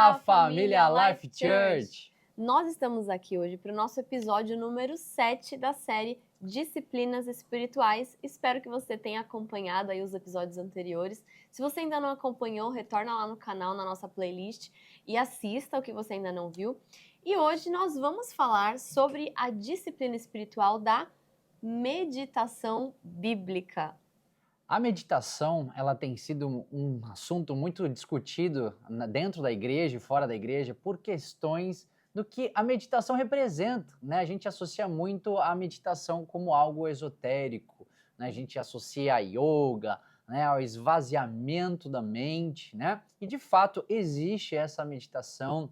Olá, família Life Church! Nós estamos aqui hoje para o nosso episódio número 7 da série Disciplinas Espirituais. Espero que você tenha acompanhado aí os episódios anteriores. Se você ainda não acompanhou, retorna lá no canal, na nossa playlist e assista o que você ainda não viu. E hoje nós vamos falar sobre a disciplina espiritual da meditação bíblica. A meditação, ela tem sido um assunto muito discutido dentro da igreja e fora da igreja por questões do que a meditação representa, né? A gente associa muito a meditação como algo esotérico, né? A gente associa a yoga, né, ao esvaziamento da mente, né? E de fato existe essa meditação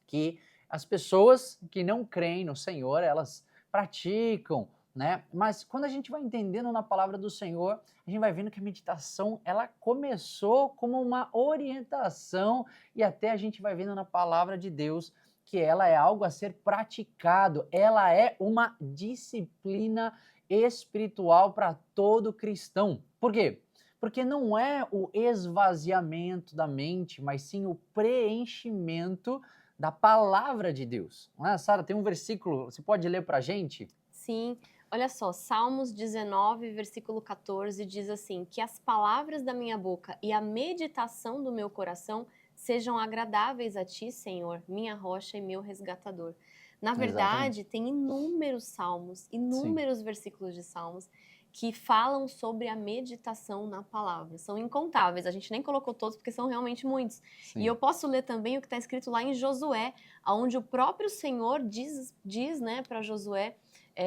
que as pessoas que não creem no Senhor, elas praticam, né? Mas quando a gente vai entendendo na palavra do Senhor, a gente vai vendo que a meditação, ela começou como uma orientação e até a gente vai vendo na palavra de Deus que ela é algo a ser praticado, ela é uma disciplina espiritual para todo cristão. Por quê? Porque não é o esvaziamento da mente, mas sim o preenchimento da palavra de Deus. Sara, tem um versículo, você pode ler para a gente? Sim, olha só, Salmos 19, versículo 14 diz assim, que as palavras da minha boca e a meditação do meu coração sejam agradáveis a ti, Senhor, minha rocha e meu resgatador. Na verdade, tem inúmeros salmos, inúmeros versículos de salmos que falam sobre a meditação na palavra. São incontáveis, a gente nem colocou todos porque são realmente muitos. Sim. E eu posso ler também o que está escrito lá em Josué, onde o próprio Senhor diz né, para Josué,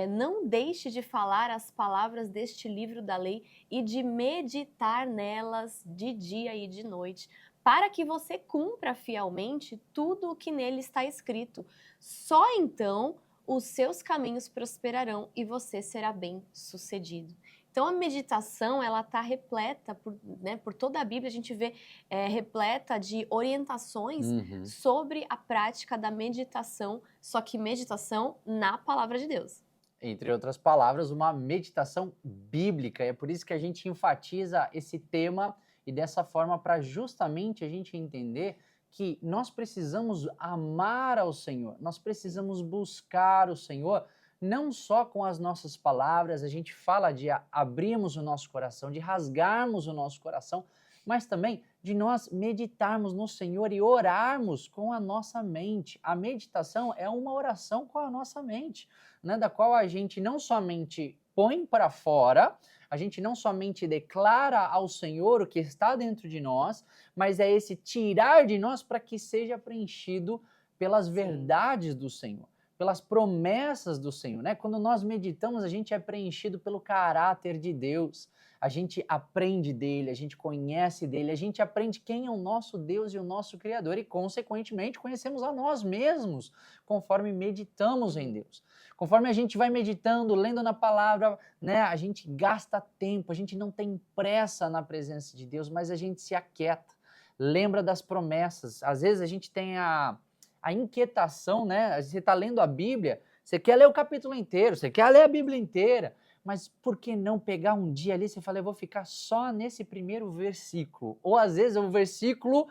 não deixe de falar as palavras deste livro da lei e de meditar nelas de dia e de noite, para que você cumpra fielmente tudo o que nele está escrito. Só então os seus caminhos prosperarão e você será bem-sucedido. Então a meditação, ela está repleta, por toda a Bíblia a gente vê repleta de orientações sobre a prática da meditação, só que meditação na palavra de Deus. Entre outras palavras, uma meditação bíblica. É por isso que a gente enfatiza esse tema e dessa forma para justamente a gente entender que nós precisamos amar ao Senhor, nós precisamos buscar o Senhor, não só com as nossas palavras, a gente fala de abrirmos o nosso coração, de rasgarmos o nosso coração, mas também de nós meditarmos no Senhor e orarmos com a nossa mente. A meditação é uma oração com a nossa mente, né, da qual a gente não somente põe para fora, a gente não somente declara ao Senhor o que está dentro de nós, mas é esse tirar de nós para que seja preenchido pelas verdades do Senhor, pelas promessas do Senhor, né? Quando nós meditamos, a gente é preenchido pelo caráter de Deus, a gente aprende dele, a gente conhece dele, a gente aprende quem é o nosso Deus e o nosso Criador e, consequentemente, conhecemos a nós mesmos, conforme meditamos em Deus. Conforme a gente vai meditando, lendo na palavra, né, a gente gasta tempo, a gente não tem pressa na presença de Deus, mas a gente se aquieta, lembra das promessas. Às vezes a gente tem a inquietação, né? Você está lendo a Bíblia, você quer ler o capítulo inteiro, você quer ler a Bíblia inteira, mas por que não pegar um dia ali, você fala, eu vou ficar só nesse primeiro versículo, ou às vezes o versículo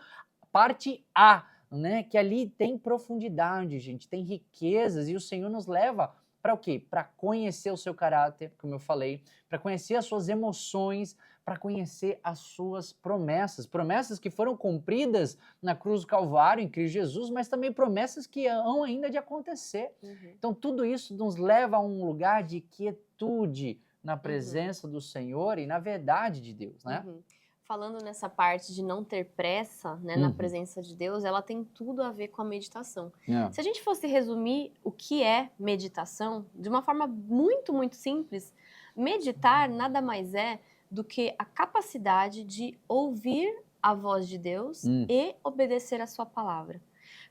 parte A, né? Que ali tem profundidade, gente, tem riquezas, e o Senhor nos leva para o quê? Para conhecer o seu caráter, como eu falei, para conhecer as suas emoções, para conhecer as suas promessas, promessas que foram cumpridas na cruz do Calvário, em Cristo Jesus, mas também promessas que hão ainda de acontecer. Então tudo isso nos leva a um lugar de quietude na presença do Senhor e na verdade de Deus, né? Falando nessa parte de não ter pressa, né, na presença de Deus, ela tem tudo a ver com a meditação. Se a gente fosse resumir o que é meditação, de uma forma muito, muito simples, meditar nada mais é do que a capacidade de ouvir a voz de Deus e obedecer a sua palavra.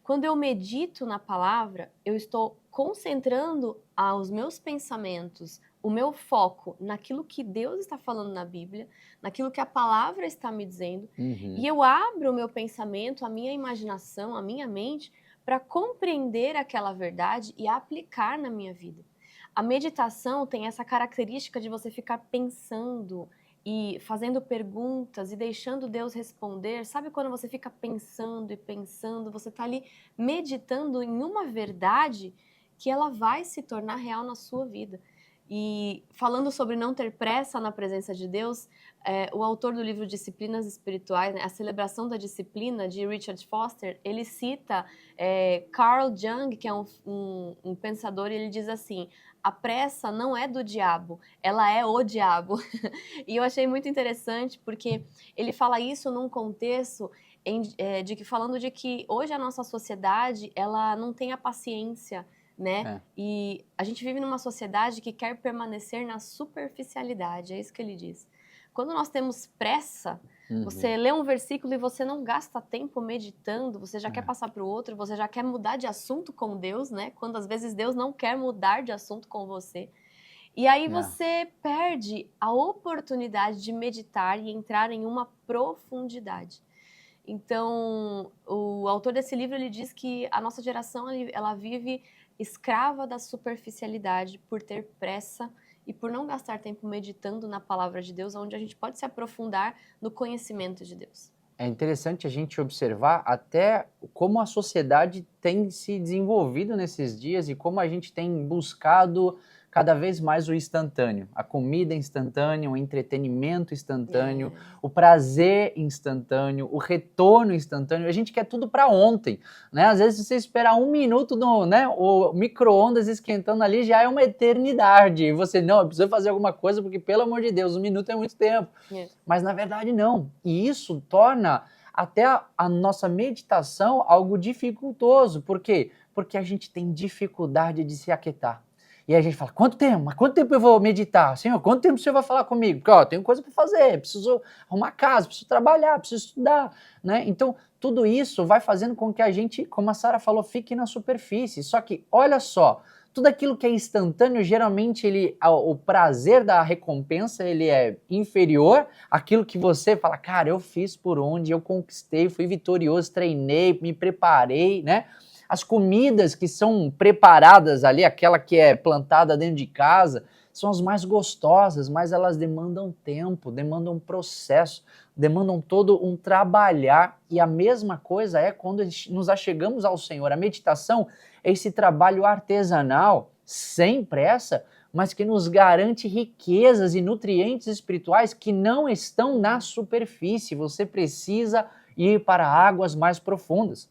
Quando eu medito na palavra, eu estou concentrando os meus pensamentos, o meu foco naquilo que Deus está falando na Bíblia, naquilo que a palavra está me dizendo, e eu abro o meu pensamento, a minha imaginação, a minha mente, para compreender aquela verdade e aplicar na minha vida. A meditação tem essa característica de você ficar pensando, e fazendo perguntas e deixando Deus responder. Sabe quando você fica pensando e pensando, você está ali meditando em uma verdade que ela vai se tornar real na sua vida. E falando sobre não ter pressa na presença de Deus, o autor do livro Disciplinas Espirituais, né, A Celebração da Disciplina, de Richard Foster, ele cita Carl Jung, que é um pensador, e ele diz assim: a pressa não é do diabo, ela é o diabo. E eu achei muito interessante porque ele fala isso num contexto falando de que hoje a nossa sociedade ela não tem a paciência, né? E a gente vive numa sociedade que quer permanecer na superficialidade, é isso que ele diz. Quando nós temos pressa, você lê um versículo e você não gasta tempo meditando, você já quer passar para o outro, você já quer mudar de assunto com Deus, né? Quando às vezes Deus não quer mudar de assunto com você. E aí você perde a oportunidade de meditar e entrar em uma profundidade. Então, o autor desse livro, ele diz que a nossa geração, ela vive escrava da superficialidade por ter pressa e por não gastar tempo meditando na palavra de Deus, onde a gente pode se aprofundar no conhecimento de Deus. É interessante a gente observar até como a sociedade tem se desenvolvido nesses dias e como a gente tem buscado cada vez mais o instantâneo, a comida instantânea, o entretenimento instantâneo, o prazer instantâneo, o retorno instantâneo. A gente quer tudo para ontem, né? Às vezes você esperar 1 minuto o micro-ondas esquentando ali já é uma eternidade. E você, não, eu preciso fazer alguma coisa porque, pelo amor de Deus, 1 minuto é muito tempo. Mas na verdade não. E isso torna até a nossa meditação algo dificultoso. Por quê? Porque a gente tem dificuldade de se aquietar. E aí a gente fala, quanto tempo? Mas quanto tempo eu vou meditar? Senhor, quanto tempo o Senhor vai falar comigo? Porque, tenho coisa para fazer, preciso arrumar casa, preciso trabalhar, preciso estudar, né? Então, tudo isso vai fazendo com que a gente, como a Sara falou, fique na superfície. Só que, olha só, tudo aquilo que é instantâneo, geralmente o prazer da recompensa, ele é inferior àquilo que você fala, cara, eu fiz por onde, eu conquistei, fui vitorioso, treinei, me preparei, né? As comidas que são preparadas ali, aquela que é plantada dentro de casa, são as mais gostosas, mas elas demandam tempo, demandam processo, demandam todo um trabalhar. E a mesma coisa é quando nos achegamos ao Senhor. A meditação é esse trabalho artesanal, sem pressa, mas que nos garante riquezas e nutrientes espirituais que não estão na superfície. Você precisa ir para águas mais profundas.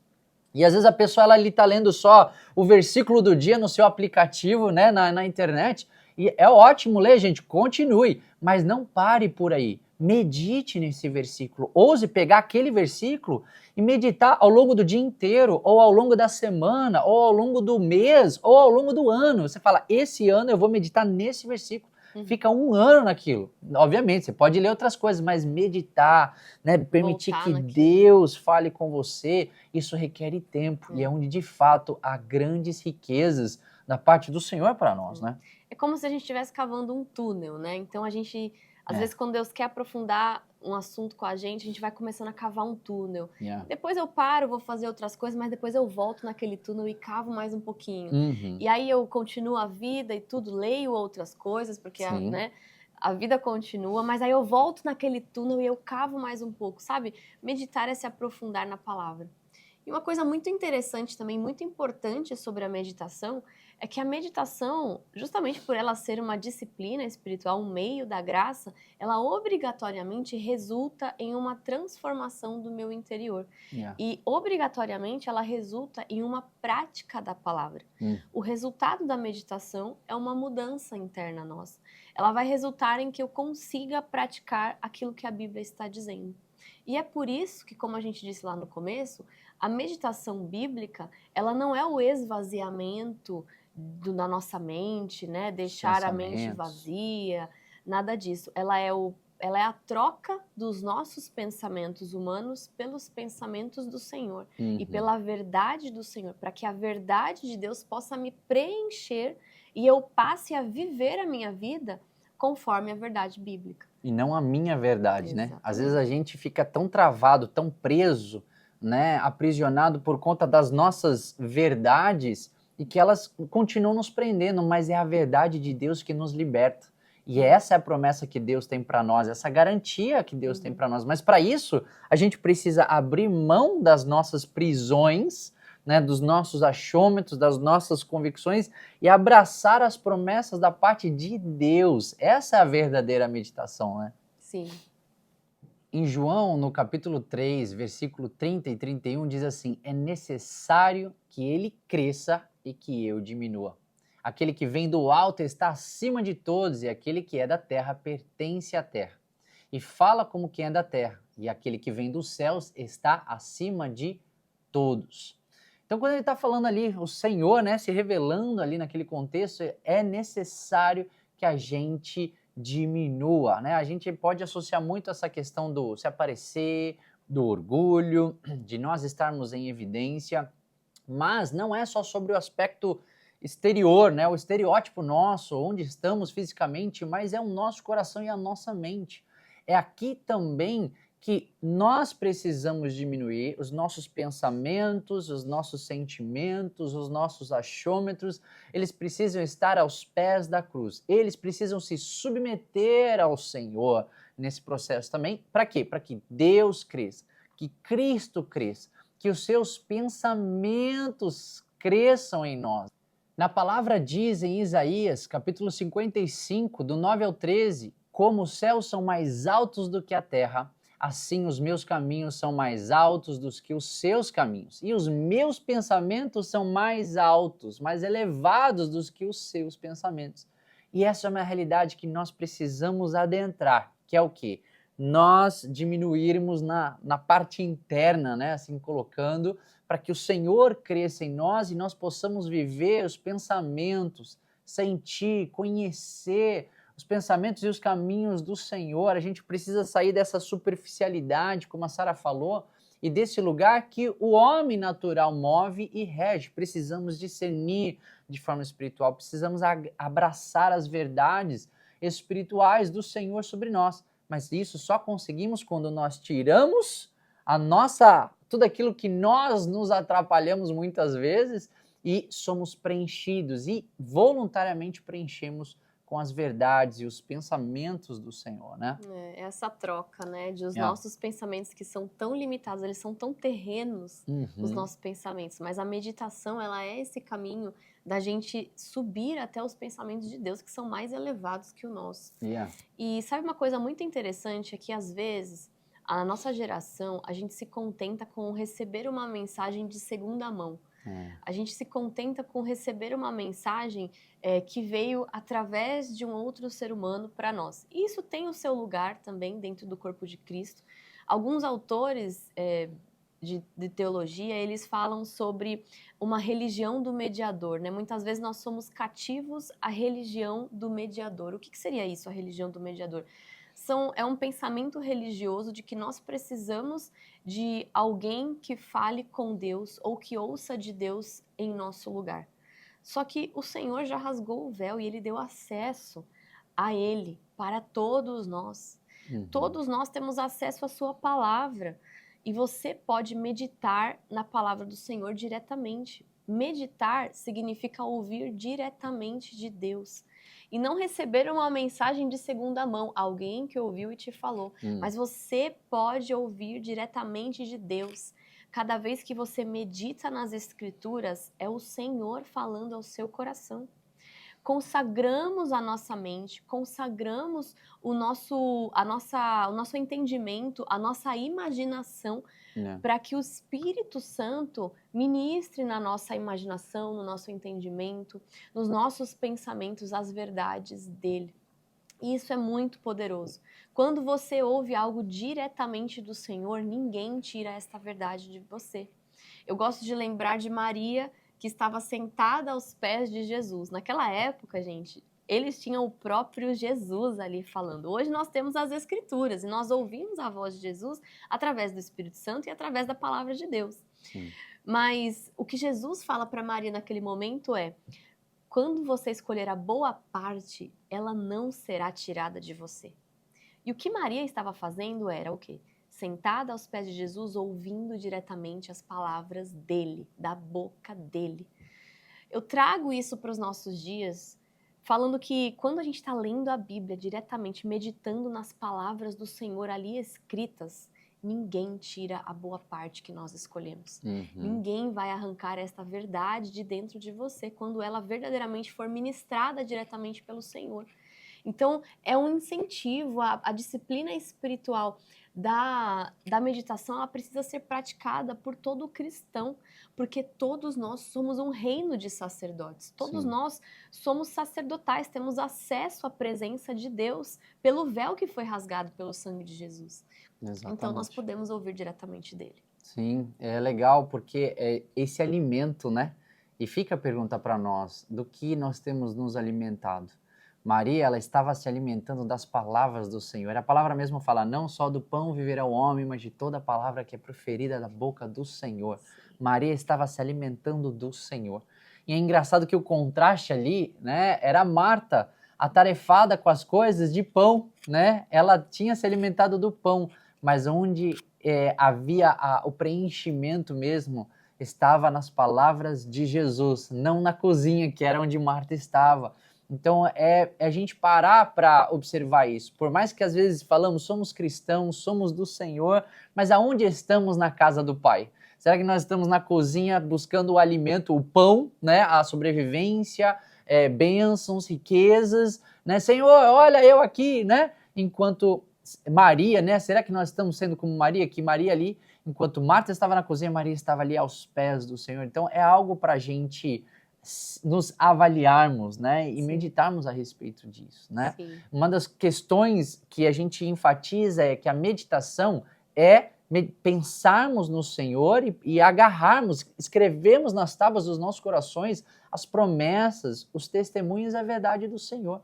E às vezes a pessoa ela está lendo só o versículo do dia no seu aplicativo, né, na internet, e é ótimo ler, gente, continue, mas não pare por aí. Medite nesse versículo, ouse pegar aquele versículo e meditar ao longo do dia inteiro, ou ao longo da semana, ou ao longo do mês, ou ao longo do ano. Você fala, esse ano eu vou meditar nesse versículo. Fica 1 ano naquilo. Obviamente, você pode ler outras coisas, mas meditar, né, permitir que Deus fale com você, isso requer tempo. E é onde, de fato, há grandes riquezas da parte do Senhor para nós, né? É como se a gente estivesse cavando um túnel, né? Então, a gente, às vezes, quando Deus quer aprofundar um assunto com a gente vai começando a cavar um túnel. Depois eu paro, vou fazer outras coisas, mas depois eu volto naquele túnel e cavo mais um pouquinho. E aí eu continuo a vida e tudo, leio outras coisas, porque a vida continua, mas aí eu volto naquele túnel e eu cavo mais um pouco, sabe? Meditar é se aprofundar na palavra. E uma coisa muito interessante também, muito importante sobre a meditação, é que a meditação, justamente por ela ser uma disciplina espiritual, um meio da graça, ela obrigatoriamente resulta em uma transformação do meu interior. E obrigatoriamente ela resulta em uma prática da palavra. O resultado da meditação é uma mudança interna nossa. Ela vai resultar em que eu consiga praticar aquilo que a Bíblia está dizendo. E é por isso que, como a gente disse lá no começo, a meditação bíblica, ela não é o esvaziamento da nossa mente, né? Deixar a mente vazia, nada disso. Ela é a troca dos nossos pensamentos humanos pelos pensamentos do Senhor e pela verdade do Senhor, para que a verdade de Deus possa me preencher e eu passe a viver a minha vida conforme a verdade bíblica. E não a minha verdade, né? Às vezes a gente fica tão travado, tão preso, né? Aprisionado por conta das nossas verdades e que elas continuam nos prendendo, mas é a verdade de Deus que nos liberta. E essa é a promessa que Deus tem para nós, essa garantia que Deus tem para nós. Mas para isso, a gente precisa abrir mão das nossas prisões, né, dos nossos achômetros, das nossas convicções e abraçar as promessas da parte de Deus. Essa é a verdadeira meditação, né? Sim. Em João, no capítulo 3, versículo 30 e 31, diz assim: é necessário que ele cresça e que eu diminua. Aquele que vem do alto está acima de todos, e aquele que é da terra pertence à terra. E fala como quem é da terra, e aquele que vem dos céus está acima de todos. Então, quando ele está falando ali, o Senhor, né, se revelando ali naquele contexto, é necessário que a gente diminua, né? A gente pode associar muito essa questão do se aparecer, do orgulho, de nós estarmos em evidência, mas não é só sobre o aspecto exterior, né? O estereótipo nosso, onde estamos fisicamente, mas é o nosso coração e a nossa mente. É aqui também que nós precisamos diminuir os nossos pensamentos, os nossos sentimentos, os nossos achômetros. Eles precisam estar aos pés da cruz. Eles precisam se submeter ao Senhor nesse processo também. Para quê? Para que Deus cresça, que Cristo cresça, que os seus pensamentos cresçam em nós. Na palavra diz em Isaías, capítulo 55, do 9 ao 13, como os céus são mais altos do que a terra, assim os meus caminhos são mais altos do que os seus caminhos, e os meus pensamentos são mais altos, mais elevados do que os seus pensamentos. E essa é uma realidade que nós precisamos adentrar, que é o quê? Nós diminuirmos na parte interna, né, assim colocando, para que o Senhor cresça em nós e nós possamos viver os pensamentos, sentir, conhecer os pensamentos e os caminhos do Senhor. A gente precisa sair dessa superficialidade, como a Sara falou, e desse lugar que o homem natural move e rege. Precisamos discernir de forma espiritual, precisamos abraçar as verdades espirituais do Senhor sobre nós. Mas isso só conseguimos quando nós tiramos tudo aquilo que nós nos atrapalhamos muitas vezes e somos preenchidos e voluntariamente preenchemos com as verdades e os pensamentos do Senhor, né? Essa troca, né, de os nossos pensamentos que são tão limitados, eles são tão terrenos, os nossos pensamentos, mas a meditação, ela é esse caminho da gente subir até os pensamentos de Deus, que são mais elevados que o nosso. E sabe uma coisa muito interessante, é que às vezes, a nossa geração, a gente se contenta com receber uma mensagem de segunda mão. A gente se contenta com receber uma mensagem que veio através de um outro ser humano para nós. E isso tem o seu lugar também dentro do corpo de Cristo. Alguns autores de teologia, eles falam sobre uma religião do mediador, né? Muitas vezes nós somos cativos à religião do mediador. O que seria isso, a religião do mediador? É um pensamento religioso de que nós precisamos de alguém que fale com Deus ou que ouça de Deus em nosso lugar. Só que o Senhor já rasgou o véu e Ele deu acesso a Ele para todos nós. Todos nós temos acesso à sua palavra e você pode meditar na palavra do Senhor diretamente. Meditar significa ouvir diretamente de Deus. E não receber uma mensagem de segunda mão, alguém que ouviu e te falou. Mas você pode ouvir diretamente de Deus. Cada vez que você medita nas Escrituras, é o Senhor falando ao seu coração. Consagramos a nossa mente, consagramos o nosso entendimento, a nossa imaginação, para que o Espírito Santo ministre na nossa imaginação, no nosso entendimento, nos nossos pensamentos, as verdades dele. E isso é muito poderoso. Quando você ouve algo diretamente do Senhor, ninguém tira esta verdade de você. Eu gosto de lembrar de Maria, que estava sentada aos pés de Jesus. Naquela época, gente, eles tinham o próprio Jesus ali falando. Hoje nós temos as Escrituras e nós ouvimos a voz de Jesus através do Espírito Santo e através da palavra de Deus. Mas o que Jesus fala para Maria naquele momento é: quando você escolher a boa parte, ela não será tirada de você. E o que Maria estava fazendo era o quê? Sentada aos pés de Jesus, ouvindo diretamente as palavras dele, da boca dele. Eu trago isso para os nossos dias, falando que quando a gente está lendo a Bíblia diretamente, meditando nas palavras do Senhor ali escritas, ninguém tira a boa parte que nós escolhemos. Ninguém vai arrancar esta verdade de dentro de você quando ela verdadeiramente for ministrada diretamente pelo Senhor. Então, é um incentivo, a disciplina espiritual da meditação, ela precisa ser praticada por todo cristão, porque todos nós somos um reino de sacerdotes, todos nós somos sacerdotais, temos acesso à presença de Deus pelo véu que foi rasgado pelo sangue de Jesus. Exatamente. Então, nós podemos ouvir diretamente dele. Sim, é legal porque é esse alimento, né? E fica a pergunta para nós, do que nós temos nos alimentado? Maria, ela estava se alimentando das palavras do Senhor. A palavra mesmo fala, não só do pão viverá o homem, mas de toda a palavra que é proferida da boca do Senhor. Maria estava se alimentando do Senhor. E é engraçado que o contraste ali, né, era Marta, atarefada com as coisas de pão, né? Ela tinha se alimentado do pão, mas onde havia o preenchimento mesmo estava nas palavras de Jesus, não na cozinha, que era onde Marta estava. Então, é a gente parar para observar isso. Por mais que às vezes falamos, somos cristãos, somos do Senhor, mas aonde estamos na casa do Pai? Será que nós estamos na cozinha buscando o alimento, o pão, né, a sobrevivência, bênçãos, riquezas, né? Senhor, olha eu aqui, né? Enquanto Maria, né? Será que nós estamos sendo como Maria? Que Maria ali, enquanto Marta estava na cozinha, Maria estava ali aos pés do Senhor. Então, é algo para a gente nos avaliarmos, né, e meditarmos a respeito disso, né? Sim. Uma das questões que a gente enfatiza é que a meditação é pensarmos no Senhor e agarrarmos, escrevermos nas tábuas dos nossos corações as promessas, os testemunhos da verdade do Senhor.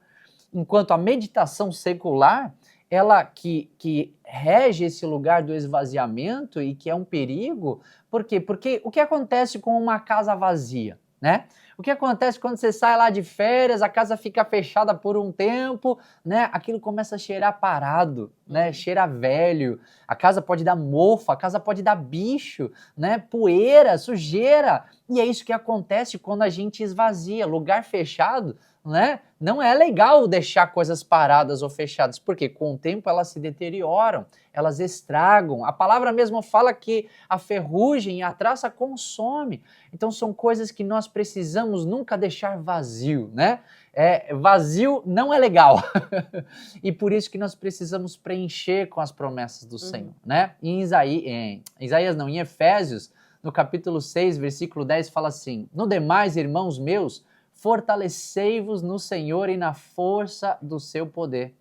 Enquanto a meditação secular, ela que rege esse lugar do esvaziamento e que é um perigo, por quê? Porque o que acontece com uma casa vazia, né? O que acontece quando você sai lá de férias, a casa fica fechada por um tempo, né? Aquilo começa a cheirar parado, né? Cheira velho, a casa pode dar mofo, a casa pode dar bicho, né? Poeira, sujeira. E é isso que acontece quando a gente esvazia. Lugar fechado, né? Não é legal deixar coisas paradas ou fechadas, porque com o tempo elas se deterioram, elas estragam. A palavra mesmo fala que a ferrugem e a traça consome. Então são coisas que nós precisamos nunca deixar vazio, né? Vazio não é legal. E por isso que nós precisamos preencher com as promessas do Senhor, né? Em Efésios, no capítulo 6, versículo 10, fala assim: no demais, irmãos meus, fortalecei-vos no Senhor e na força do seu poder.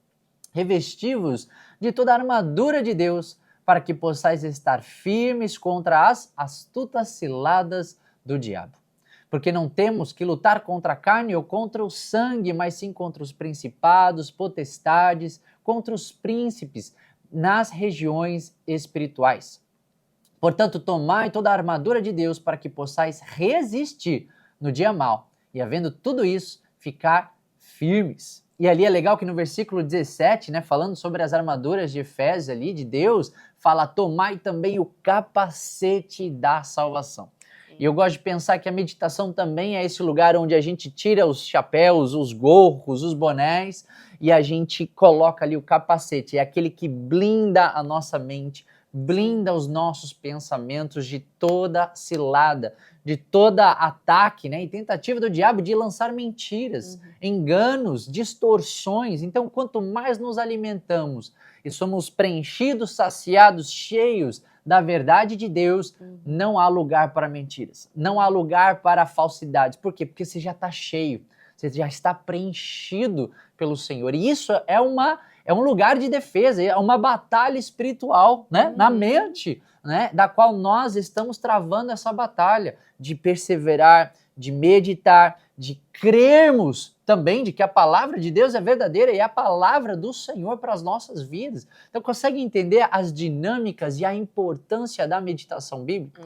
Revesti-vos de toda a armadura de Deus, para que possais estar firmes contra as astutas ciladas do diabo. Porque não temos que lutar contra a carne ou contra o sangue, mas sim contra os principados, potestades, contra os príncipes nas regiões espirituais. Portanto, tomai toda a armadura de Deus para que possais resistir no dia mau. E havendo tudo isso, ficar firmes. E ali é legal que no versículo 17, né, falando sobre as armaduras de Efésios ali, de Deus, fala, tomai também o capacete da salvação. E eu gosto de pensar que a meditação também é esse lugar onde a gente tira os chapéus, os gorros, os bonés, e a gente coloca ali o capacete. É aquele que blinda a nossa mente, blinda os nossos pensamentos de toda cilada, de toda ataque, né, e tentativa do diabo de lançar mentiras, enganos, distorções. Então, quanto mais nos alimentamos e somos preenchidos, saciados, cheios da verdade de Deus, não há lugar para mentiras, não há lugar para falsidades. Por quê? Porque você já está cheio, você já está preenchido pelo Senhor. E isso é um lugar de defesa, é uma batalha espiritual, né, na mente, né, da qual nós estamos travando essa batalha de perseverar, de meditar, de crermos também de que a palavra de Deus é verdadeira e é a palavra do Senhor para as nossas vidas. Então, consegue entender as dinâmicas e a importância da meditação bíblica?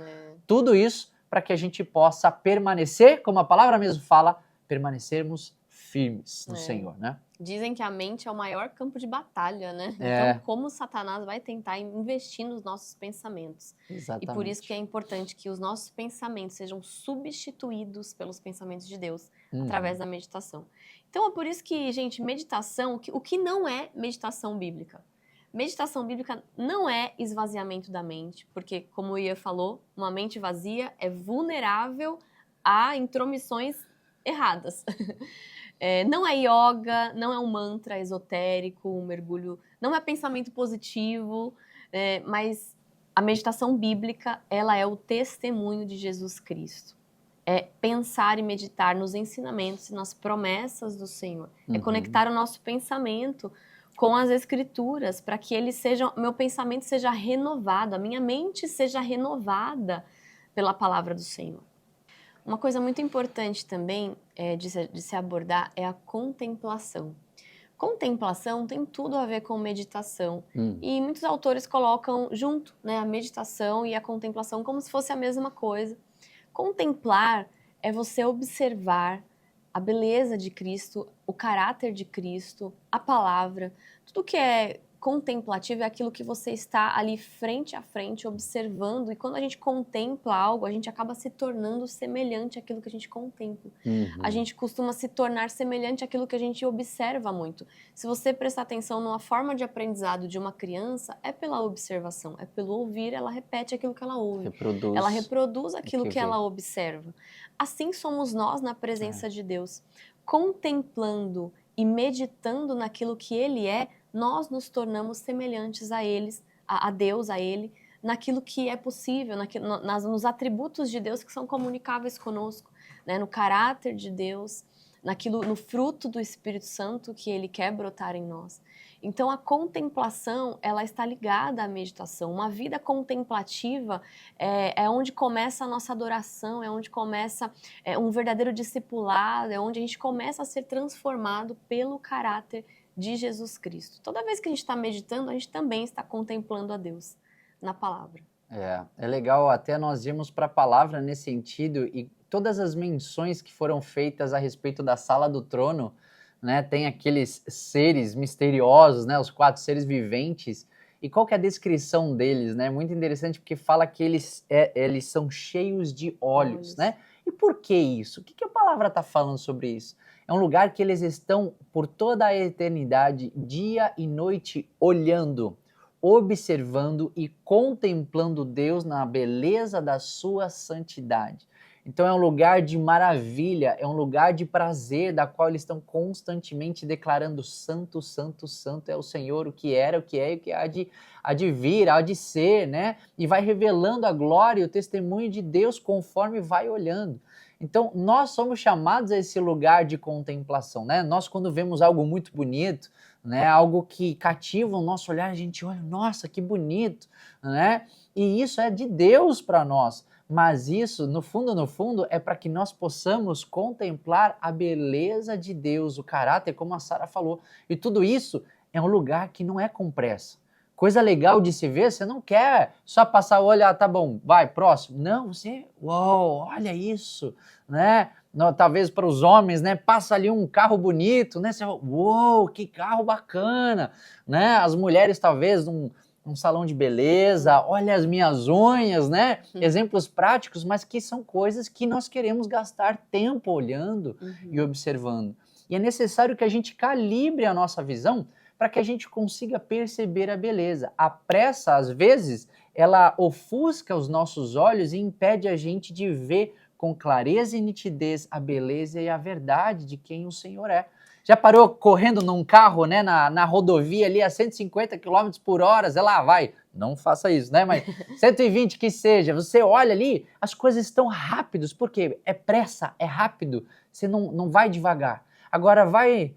Tudo isso para que a gente possa permanecer, como a palavra mesmo fala, permanecermos firmes no Senhor, né? Dizem que a mente é o maior campo de batalha, né? Então, como Satanás vai tentar investir nos nossos pensamentos. Exatamente. E por isso que é importante que os nossos pensamentos sejam substituídos pelos pensamentos de Deus através da meditação. Então, Então é por isso que, gente, meditação, o que não é meditação bíblica? Meditação bíblica não é esvaziamento da mente, porque, como o Ian falou, uma mente vazia é vulnerável a intromissões erradas. Não é yoga, não é um mantra esotérico, um mergulho, não é pensamento positivo, mas a meditação bíblica, ela é o testemunho de Jesus Cristo. É pensar e meditar nos ensinamentos e nas promessas do Senhor. É conectar o nosso pensamento com as Escrituras, para que meu pensamento seja renovado, a minha mente seja renovada pela palavra do Senhor. Uma coisa muito importante também de se abordar é a contemplação. Contemplação tem tudo a ver com meditação. E muitos autores colocam junto, né, a meditação e a contemplação como se fosse a mesma coisa. Contemplar é você observar a beleza de Cristo, o caráter de Cristo, a palavra. Tudo que é contemplativo é aquilo que você está ali frente a frente observando, e quando a gente contempla algo, a gente acaba se tornando semelhante àquilo que a gente contempla. A gente costuma se tornar semelhante àquilo que a gente observa muito. Se você prestar atenção numa forma de aprendizado de uma criança, é pela observação, é pelo ouvir, ela repete aquilo que ela ouve. Ela reproduz aquilo que ela observa. Assim somos nós na presença de Deus. Contemplando e meditando naquilo que Ele é, nós nos tornamos semelhantes a Deus, a Ele, naquilo que é possível, nos atributos de Deus que são comunicáveis conosco, né? No caráter de Deus, no fruto do Espírito Santo que Ele quer brotar em nós. Então a contemplação, ela está ligada à meditação. Uma vida contemplativa é onde começa a nossa adoração, é onde começa um verdadeiro discipulado, é onde a gente começa a ser transformado pelo caráter de Jesus Cristo. Toda vez que a gente está meditando, a gente também está contemplando a Deus na palavra. É legal até nós irmos para a palavra nesse sentido, e todas as menções que foram feitas a respeito da sala do trono, né, tem aqueles seres misteriosos, né, os 4 seres viventes, e qual que é a descrição deles, né? Muito interessante, porque fala que eles são cheios de olhos, né? E por que isso? O que a palavra está falando sobre isso? É um lugar que eles estão por toda a eternidade, dia e noite, olhando, observando e contemplando Deus na beleza da sua santidade. Então é um lugar de maravilha, é um lugar de prazer, da qual eles estão constantemente declarando: santo, santo, santo é o Senhor, o que era, o que é e o que há de vir, há de ser, né? E vai revelando a glória e o testemunho de Deus conforme vai olhando. Então nós somos chamados a esse lugar de contemplação, né? Nós, quando vemos algo muito bonito, né, algo que cativa o nosso olhar, a gente olha: nossa, que bonito, né? E isso é de Deus para nós. Mas isso, no fundo, é para que nós possamos contemplar a beleza de Deus, o caráter, como a Sara falou. E tudo isso é um lugar que não é com pressa. Coisa legal de se ver, você não quer só passar o olho, tá bom, vai, próximo. Não, você, uau, olha isso, né? Talvez para os homens, né? Passa ali um carro bonito, né? Você fala: uou, que carro bacana, né? As mulheres, talvez, um salão de beleza, olha as minhas unhas, né? Exemplos práticos, mas que são coisas que nós queremos gastar tempo olhando e observando. E é necessário que a gente calibre a nossa visão para que a gente consiga perceber a beleza. A pressa, às vezes, ela ofusca os nossos olhos e impede a gente de ver com clareza e nitidez a beleza e a verdade de quem o Senhor é. Já parou correndo num carro, né, na rodovia ali a 150 km por hora, sei lá, vai, não faça isso, né, mas 120 que seja, você olha ali, as coisas estão rápidas, porque é pressa, é rápido, você não vai devagar. Agora vai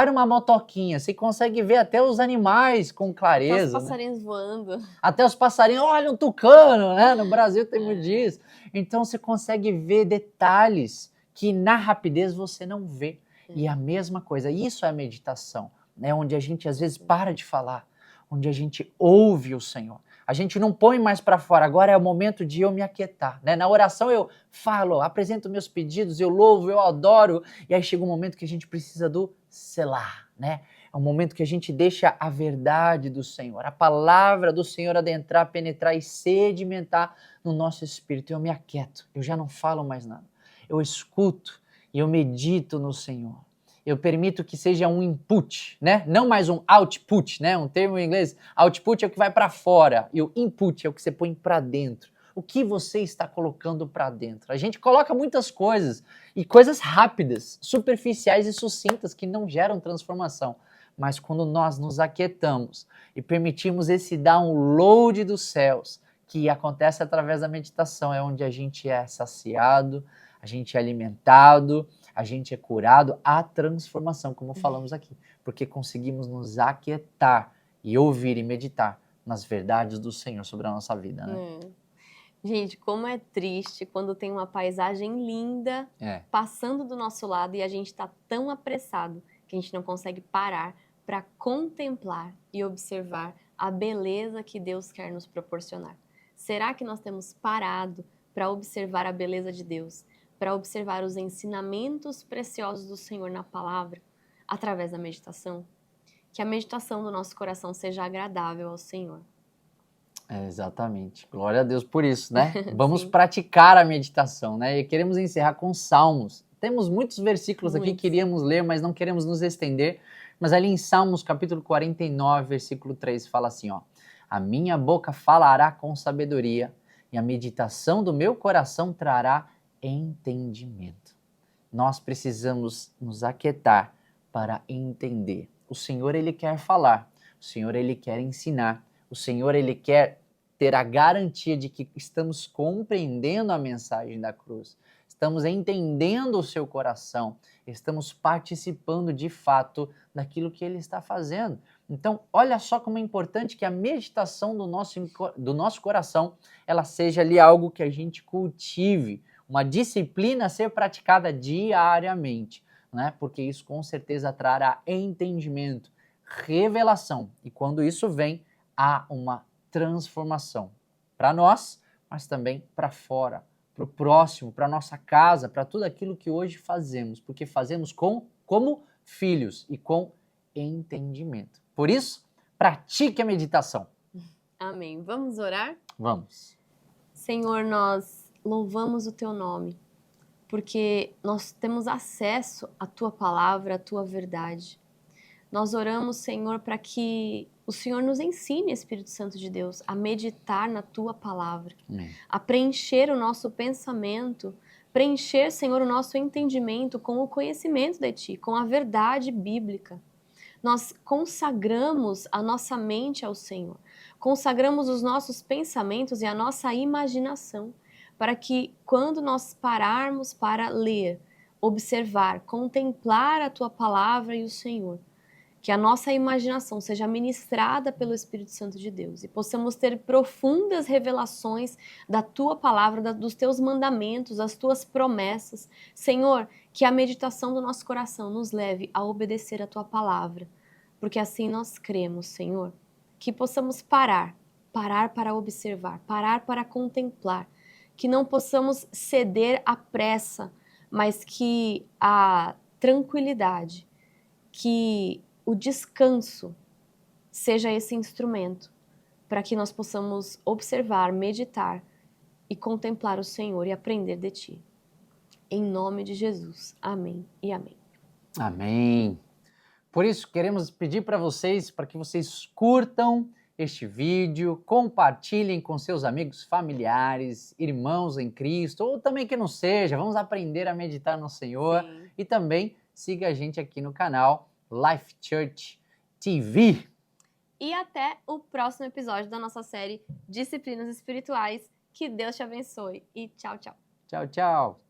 numa motoquinha, você consegue ver até os animais com clareza. Até os passarinhos voando. Até os passarinhos, olha um tucano, né, no Brasil tem muito disso. Então você consegue ver detalhes que na rapidez você não vê. E a mesma coisa, isso é a meditação, né? Onde a gente às vezes para de falar, onde a gente ouve o Senhor. A gente não põe mais para fora, agora é o momento de eu me aquietar, né? Na oração eu falo, apresento meus pedidos, eu louvo, eu adoro, e aí chega um momento que a gente precisa do selar, né? É um momento que a gente deixa a verdade do Senhor, a palavra do Senhor adentrar, penetrar e sedimentar no nosso espírito. Eu me aquieto, eu já não falo mais nada, eu escuto e eu medito no Senhor. eu permito que seja um input, né? Não mais um output, né? Um termo em inglês, output é o que vai para fora e o input é o que você põe para dentro. O que você está colocando para dentro? A gente coloca muitas coisas e coisas rápidas, superficiais e sucintas que não geram transformação. Mas quando nós nos aquietamos e permitimos esse download dos céus, que acontece através da meditação, é onde a gente é saciado, a gente é alimentado, a gente é curado, a transformação, como falamos aqui, porque conseguimos nos aquietar e ouvir e meditar nas verdades do Senhor sobre a nossa vida, né? Gente, como é triste quando tem uma paisagem linda passando do nosso lado e a gente está tão apressado que a gente não consegue parar para contemplar e observar a beleza que Deus quer nos proporcionar. Será que nós temos parado para observar a beleza de Deus, para observar os ensinamentos preciosos do Senhor na palavra, através da meditação? Que a meditação do nosso coração seja agradável ao Senhor. Exatamente. Glória a Deus por isso, né? Vamos praticar a meditação, né? E queremos encerrar com Salmos. Temos muitos versículos aqui que queríamos ler, mas não queremos nos estender. Mas ali em Salmos, capítulo 49, versículo 3, fala assim, ó. A minha boca falará com sabedoria e a meditação do meu coração trará entendimento. Nós precisamos nos aquietar para entender. O Senhor, Ele quer falar. O Senhor, Ele quer ensinar. O Senhor, Ele quer ter a garantia de que estamos compreendendo a mensagem da cruz. Estamos entendendo o seu coração. Estamos participando de fato daquilo que Ele está fazendo. Então, olha só como é importante que a meditação do nosso coração, ela seja ali algo que a gente cultive, uma disciplina a ser praticada diariamente, né? Porque isso com certeza trará entendimento, revelação. E quando isso vem, há uma transformação para nós, mas também para fora, para o próximo, para a nossa casa, para tudo aquilo que hoje fazemos, porque fazemos como filhos e com entendimento. Por isso, pratique a meditação. Amém. Vamos orar? Vamos. Senhor, nós louvamos o Teu nome, porque nós temos acesso à Tua palavra, à Tua verdade. Nós oramos, Senhor, para que o Senhor nos ensine, Espírito Santo de Deus, a meditar na Tua palavra, a preencher o nosso pensamento, preencher, Senhor, o nosso entendimento com o conhecimento de Ti, com a verdade bíblica. Nós consagramos a nossa mente ao Senhor, consagramos os nossos pensamentos e a nossa imaginação, para que quando nós pararmos para ler, observar, contemplar a Tua palavra e o Senhor, que a nossa imaginação seja ministrada pelo Espírito Santo de Deus e possamos ter profundas revelações da Tua palavra, dos Teus mandamentos, das Tuas promessas. Senhor, que a meditação do nosso coração nos leve a obedecer a Tua palavra, porque assim nós cremos, Senhor, que possamos parar para observar, parar para contemplar, que não possamos ceder à pressa, mas que a tranquilidade, que o descanso seja esse instrumento para que nós possamos observar, meditar e contemplar o Senhor e aprender de Ti. Em nome de Jesus. Amém e amém. Amém. Por isso, queremos pedir para que vocês curtam este vídeo, compartilhem com seus amigos, familiares, irmãos em Cristo, ou também que não seja, vamos aprender a meditar no Senhor. Sim. E também siga a gente aqui no canal Life Church TV. E até o próximo episódio da nossa série Disciplinas Espirituais. Que Deus te abençoe e tchau, tchau. Tchau, tchau.